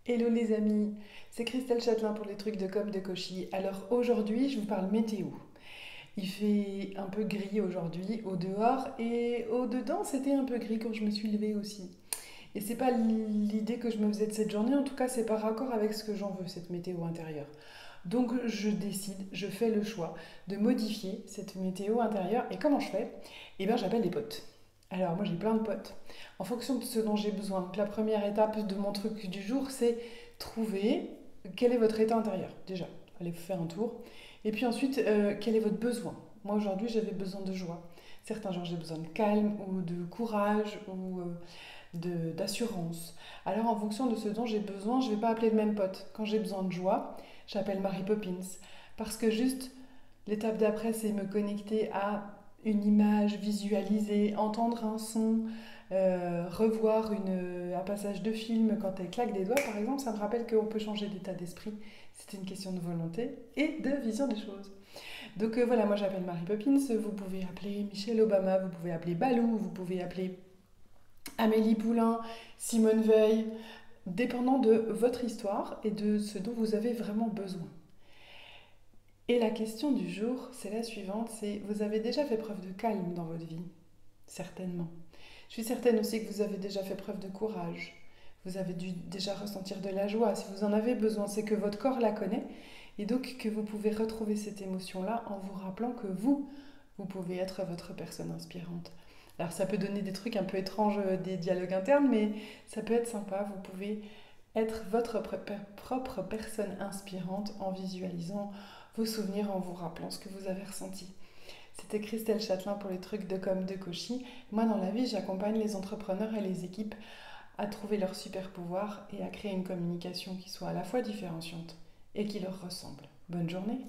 Hello les amis, c'est Christelle Châtelain pour les trucs de com de Cauchy. Alors aujourd'hui, je vous parle météo. Il fait un peu gris aujourd'hui au dehors et au dedans, c'était un peu gris quand je me suis levée aussi. Et c'est pas l'idée que je me faisais de cette journée, en tout cas, c'est par raccord avec ce que j'en veux, cette météo intérieure. Donc je décide, je fais le choix de modifier cette météo intérieure. Et comment je fais? Eh bien, j'appelle des potes. Alors moi j'ai plein de potes. En fonction de ce dont j'ai besoin. Donc la première étape de mon truc du jour, c'est trouver quel est votre état intérieur. Déjà, allez faire un tour. Et puis ensuite, quel est votre besoin. Moi aujourd'hui j'avais besoin de joie. Certains jours j'ai besoin de calme ou de courage ou d'assurance. Alors en fonction de ce dont j'ai besoin, je ne vais pas appeler le même pote. Quand j'ai besoin de joie, j'appelle Mary Poppins. Parce que juste l'étape d'après, c'est me connecter à une image, visualiser, entendre un son, revoir un passage de film quand elle claque des doigts, par exemple, ça me rappelle qu'on peut changer d'état d'esprit. C'est une question de volonté et de vision des choses. Donc voilà, moi j'appelle Mary Poppins, vous pouvez appeler Michelle Obama, vous pouvez appeler Balou, vous pouvez appeler Amélie Poulain, Simone Veil, dépendant de votre histoire et de ce dont vous avez vraiment besoin. Et la question du jour, c'est la suivante, c'est vous avez déjà fait preuve de calme dans votre vie? Certainement. Je suis certaine aussi que vous avez déjà fait preuve de courage. Vous avez dû déjà ressentir de la joie. Si vous en avez besoin, c'est que votre corps la connaît et donc que vous pouvez retrouver cette émotion-là en vous rappelant que vous pouvez être votre personne inspirante. Alors ça peut donner des trucs un peu étranges, des dialogues internes, mais ça peut être sympa. Vous pouvez être votre propre personne inspirante en visualisant vos souvenirs, en vous rappelant ce que vous avez ressenti. C'était Christelle Châtelain pour les trucs de com de Cauchy. Moi, dans la vie, j'accompagne les entrepreneurs et les équipes à trouver leur super pouvoir et à créer une communication qui soit à la fois différenciante et qui leur ressemble. Bonne journée!